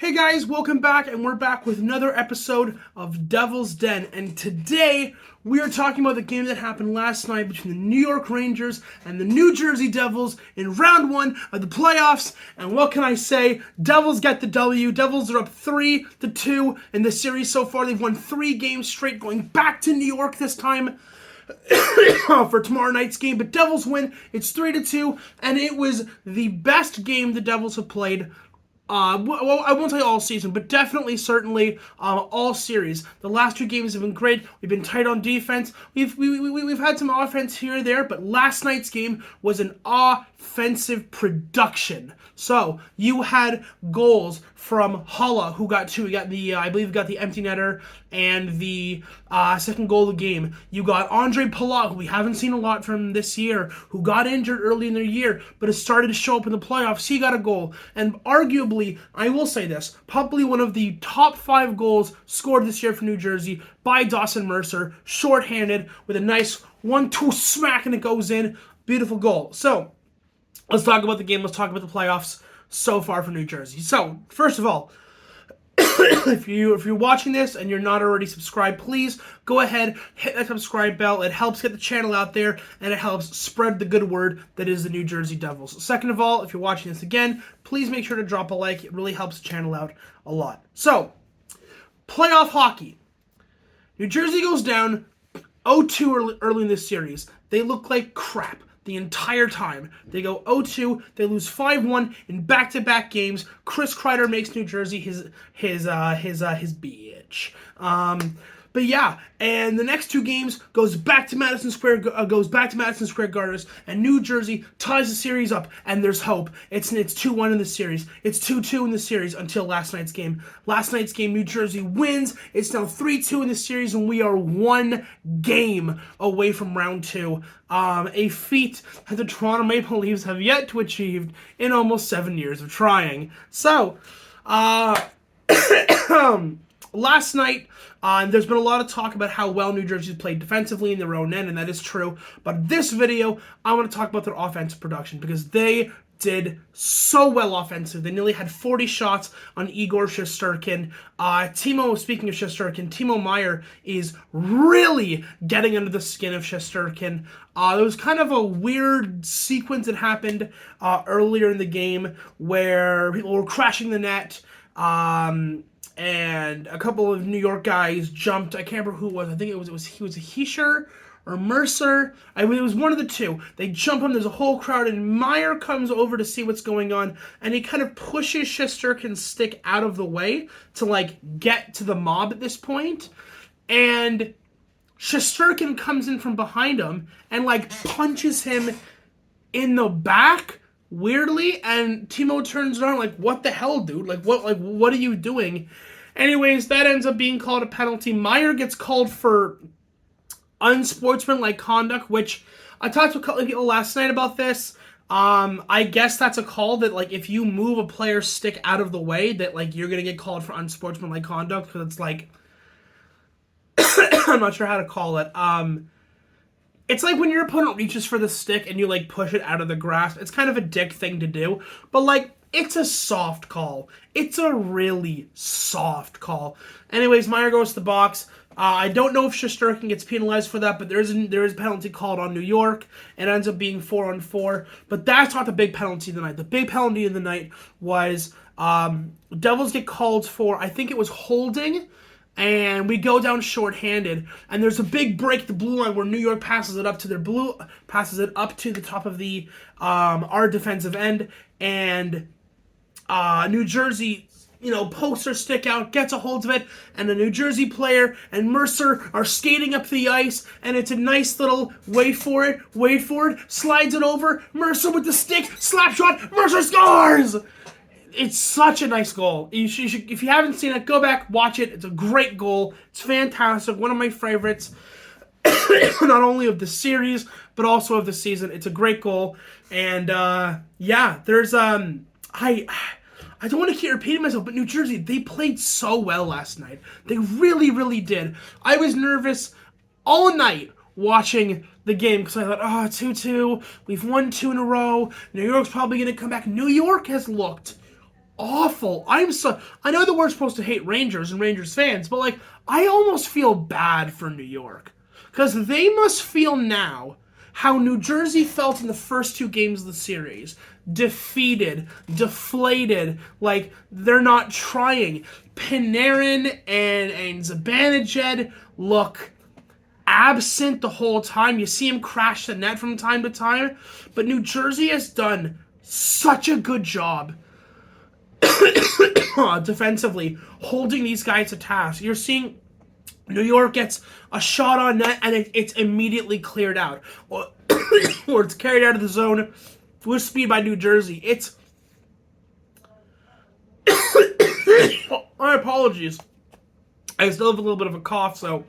Hey guys, welcome back, and we're back with another episode of Devil's Den. And today we are talking about the game that happened last night between the New York Rangers and the New Jersey Devils in round one of the playoffs. And what can I say? Devils get the W. Devils are up 3-2 in the series so far. They've won 3 games straight, going back to New York this time for tomorrow night's game. But Devils win. It's 3-2, and it was the best game the Devils have played. Well, I won't say all season, but definitely, certainly, all series. The last 2 games have been great. We've been tight on defense. We've had some offense here or there, but last night's game was an offensive production. So you had goals from Holla, who got 2. He got the I believe got the empty netter and the second goal of the game. You got Andre Palat, who we haven't seen a lot from this year, who got injured early in the year, but has started to show up in the playoffs. He got a goal, and arguably, I will say this, probably one of the top 5 goals scored this year for New Jersey by Dawson Mercer, shorthanded with a nice 1-2 smack, and it goes in. Beautiful goal. So let's talk about the game. Let's talk about the playoffs so far for New Jersey. So first of all, if you're watching this and you're not already subscribed, please go ahead, hit that subscribe bell. It helps get the channel out there, and it helps spread the good word that is the New Jersey Devils. Second of all, if you're watching this again, please make sure to drop a like. It really helps the channel out a lot. So, playoff hockey. New Jersey goes down 0-2 early in this series. They look like crap the entire time. They go 0-2. They lose 5-1 in back-to-back games. Chris Kreider makes New Jersey his bitch. But yeah, and the next 2 games goes back to Madison Square Gardens, and New Jersey ties the series up, and there's hope. It's 2-1 in the series. It's 2-2 in the series until last night's game. Last night's game, New Jersey wins. It's now 3-2 in the series, and we are 1 game away from round 2. A feat that the Toronto Maple Leafs have yet to achieve in almost 7 years of trying. So, last night, there's been a lot of talk about how well New Jersey's played defensively in their own end, and that is true. But this video, I want to talk about their offensive production, because they did so well offensively. They nearly had 40 shots on Igor Shesterkin. Speaking of Shesterkin, Timo Meier is really getting under the skin of Shesterkin. There was kind of a weird sequence that happened earlier in the game where people were crashing the net. And a couple of New York guys jumped. I can't remember who it was. I think it was Hischer or Mercer. It was one of the 2. They jump him. There's a whole crowd, and Meyer comes over to see what's going on, and he kind of pushes Shesterkin's stick out of the way to get to the mob at this point. And Shesterkin comes in from behind him and punches him in the back weirdly, and Timo turns around like, what the hell, dude? What are you doing? Anyways, that ends up being called a penalty. Meyer gets called for unsportsmanlike conduct, which I talked to a couple of people last night about this. I guess that's a call that, if you move a player's stick out of the way, that, you're going to get called for unsportsmanlike conduct, because it's I'm not sure how to call it. It's like when your opponent reaches for the stick and you, push it out of the grasp. It's kind of a dick thing to do, but, it's a soft call. It's a really soft call. Anyways, Meyer goes to the box. I don't know if Shesterkin gets penalized for that, but there is a penalty called on New York, and it ends up being 4-on-4. But that's not the big penalty of the night. The big penalty of the night was Devils get called for, I think it was holding, and we go down shorthanded, and there's a big break at the blue line where New York passes it up to the top of the our defensive end, and New Jersey, pokes their stick out, gets a hold of it, and the New Jersey player and Mercer are skating up the ice, and it's a nice little wait for it, slides it over, Mercer with the stick, slap shot, Mercer scores! It's such a nice goal. If you haven't seen it, go back, watch it. It's a great goal. It's fantastic. One of my favorites, not only of the series, but also of the season. It's a great goal. And, yeah, there's, I don't want to keep repeating myself, but New Jersey, they played so well last night. They really, really did. I was nervous all night watching the game because I thought, 2-2, we've won 2 in a row. New York's probably going to come back. New York has looked awful. I know that we're supposed to hate Rangers and Rangers fans, but like I almost feel bad for New York because they must feel now how New Jersey felt in the first two games of the series. Defeated, deflated, like they're not trying. Panarin and Zibanejad look absent the whole time. You see him crash the net from time to time, but New Jersey has done such a good job defensively holding these guys to task. You're seeing New York gets a shot on net and it's immediately cleared out, or it's carried out of the zone with speed by New Jersey. It's my apologies. I still have a little bit of a cough, so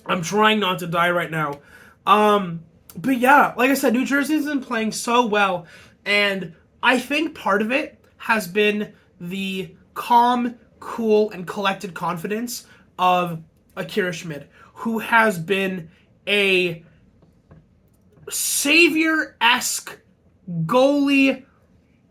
I'm trying not to die right now. But yeah, like I said, New Jersey's been playing so well, and I think part of it has been the calm, cool, and collected confidence of Akira Schmid, who has been a savior-esque goalie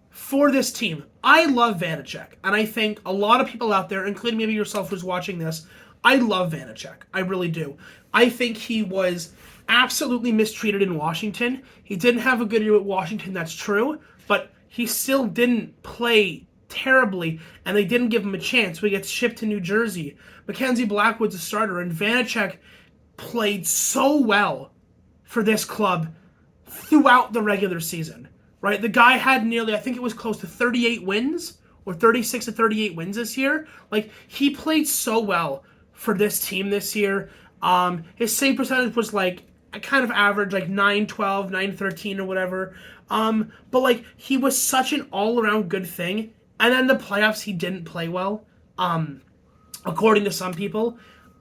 for this team. I love Vanacek, and I think a lot of people out there, including maybe yourself who's watching this, I love Vanacek. I really do. I think he was absolutely mistreated in Washington. He didn't have a good year with Washington, that's true, but he still didn't play terribly, and they didn't give him a chance. We get shipped to New Jersey. Mackenzie Blackwood's a starter, and Vanacek played so well for this club throughout the regular season, right? The guy had nearly, I think it was close to 38 wins, or 36 to 38 wins this year. Like, he played so well for this team this year. His save percentage was like a kind of average, like 9-12, 9-13 or whatever. But like he was such an all-around good thing. And then the playoffs he didn't play well. According to some people.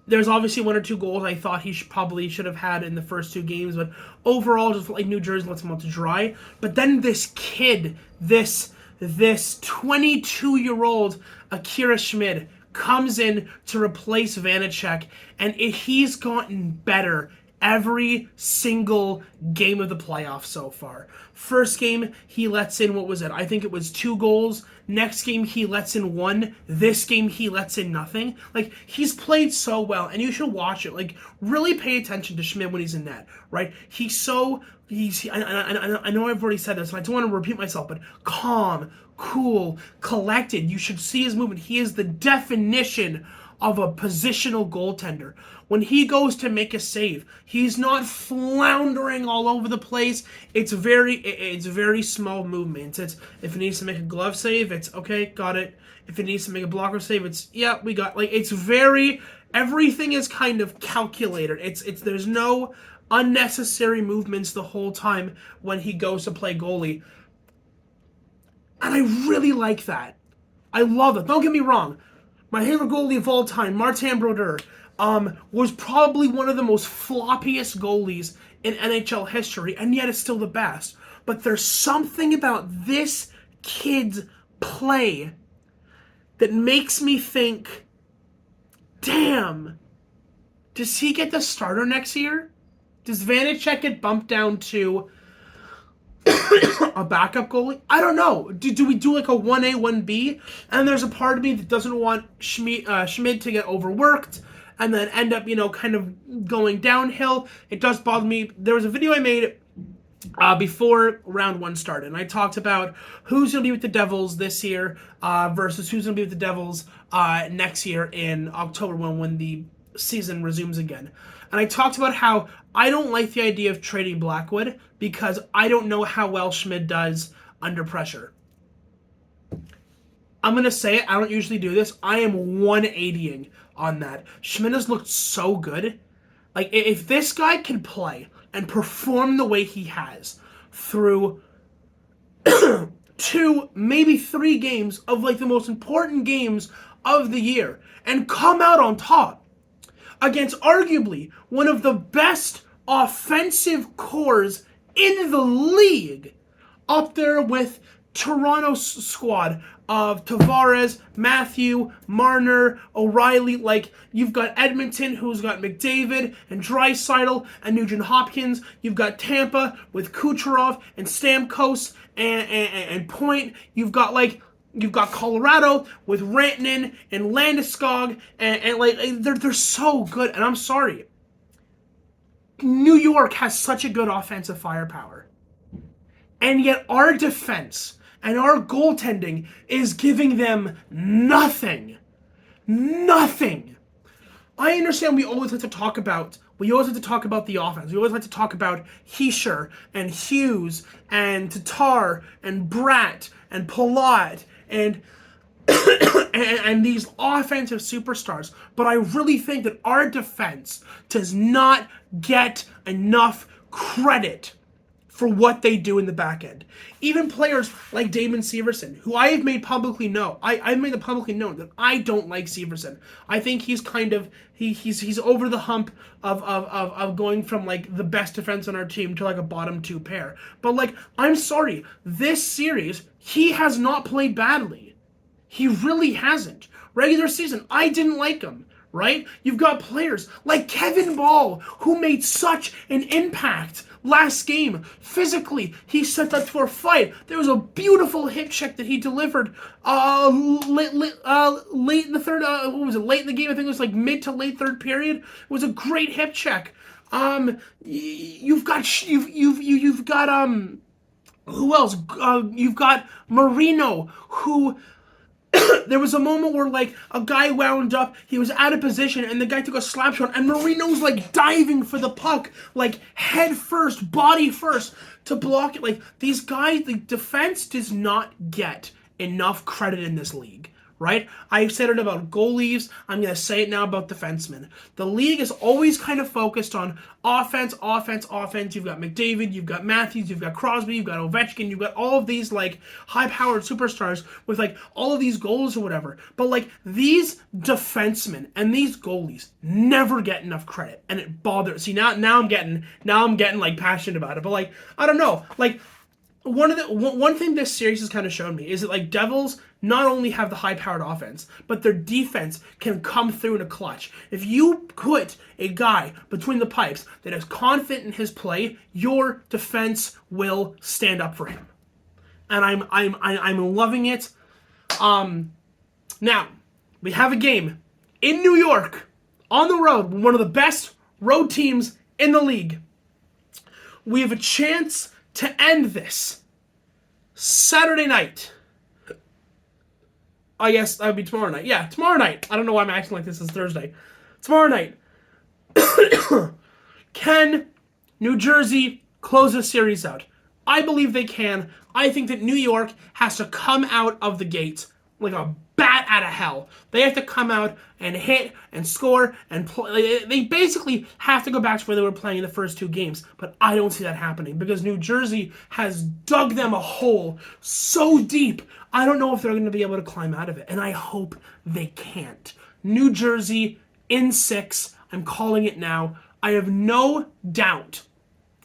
There's obviously one or two goals I thought he probably should have had in the first two games, but overall just like New Jersey lets him out to dry. But then this kid, this 22-year-old Akira Schmid comes in to replace Vanacek, and he's gotten better every single game of the playoffs so far. First game, he lets in, what was it? I think it was 2 goals. Next game, he lets in 1. This game, he lets in nothing. Like, he's played so well, and you should watch it. Like, really pay attention to Schmid when he's in net, right? I know I've already said this, and I don't want to repeat myself, but calm, cool, collected. You should see his movement. He is the definition of a positional goaltender. When he goes to make a save, he's not floundering all over the place. It's very small movements. It's if it needs to make a glove save, it's okay, got it. If it needs to make a blocker save, it's yeah, we got. Like, it's very, everything is kind of calculated. It's there's no unnecessary movements the whole time when he goes to play goalie. And I really like that. I love it. Don't get me wrong. My favorite goalie of all time, Martin Brodeur, was probably one of the most floppiest goalies in NHL history, and yet it's still the best. But there's something about this kid's play that makes me think, damn, does he get the starter next year? Does Vanacek get bumped down to a backup goalie? I don't know. Do we do like a 1A, 1B? And there's a part of me that doesn't want Schmid to get overworked and then end up, kind of going downhill. It does bother me. There was a video I made before round 1 started, and I talked about who's going to be with the Devils this year versus who's going to be with the Devils next year in October when the season resumes again. And I talked about how I don't like the idea of trading Blackwood because I don't know how well Schmid does under pressure. I'm going to say it. I don't usually do this. I am 180ing on that. Schmid has looked so good. Like, if this guy can play and perform the way he has through 2, maybe 3 games of, like, the most important games of the year and come out on top against arguably one of the best offensive cores in the league, up there with Toronto's squad of Tavares, Matthew, Marner, O'Reilly. Like, you've got Edmonton, who's got McDavid and Draisaitl and Nugent Hopkins. You've got Tampa with Kucherov and Stamkos and Point. You've got, like, You've got Colorado with Rantanen and Landeskog, and like they're so good. And I'm sorry, New York has such a good offensive firepower, and yet our defense and our goaltending is giving them nothing. Nothing. I understand we always like to talk about the offense. We always like to talk about Hischier and Hughes and Tatar and Bratt and Palat and and these offensive superstars. But I really think that our defense does not get enough credit for what they do in the back end. Even players like Damon Severson, who I have made publicly known, I've made it publicly known that I don't like Severson. I think he's kind of he's over the hump of going from like the best defense on our team to like a bottom two pair. But like, I'm sorry, this series he has not played badly. He really hasn't. Regular season, I didn't like him. Right? You've got players like Kevin Ball, who made such an impact last game. Physically, he set up for a fight. There was a beautiful hip check that he delivered late in the third. What was it? Late in the game. I think it was like mid to late third period. It was a great hip check. You've got who else? You've got Marino, who. There was a moment where like a guy wound up, he was out of position, and the guy took a slap shot, and Marino's like diving for the puck, like head first, body first, to block it. Like, these guys, the defense does not get enough credit in this league. Right? I've said it about goalies. I'm going to say it now about defensemen. The league is always kind of focused on offense. You've got McDavid, you've got Matthews, you've got Crosby, you've got Ovechkin, you've got all of these like high-powered superstars with like all of these goals or whatever. But like, these defensemen and these goalies never get enough credit, and it bothers. See, now I'm getting like passionate about it. But like, I don't know, like. One thing this series has kind of shown me is that like Devils not only have the high-powered offense, but their defense can come through in a clutch. If you put a guy between the pipes that is confident in his play, your defense will stand up for him, and I'm loving it. Now we have a game in New York on the road, one of the best road teams in the league. We have a chance to end this Saturday night. I guess that would be tomorrow night. Yeah, tomorrow night. I don't know why I'm acting like this is Thursday. Tomorrow night. Can New Jersey close this series out? I believe they can. I think that New York has to come out of the gates like a bat out of hell. They have to come out and hit and score and play. They basically have to go back to where they were playing in the first two games, but I don't see that happening because New Jersey has dug them a hole so deep. I don't know if they're going to be able to climb out of it, and I hope they can't. New Jersey in 6. I'm calling it now. I have no doubt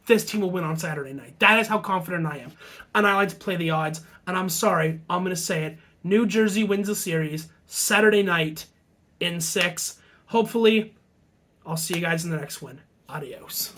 this team will win on Saturday night. That is how confident I am, and I like to play the odds, and I'm sorry, I'm going to say it. New Jersey wins the series Saturday night in 6. Hopefully, I'll see you guys in the next one. Adios.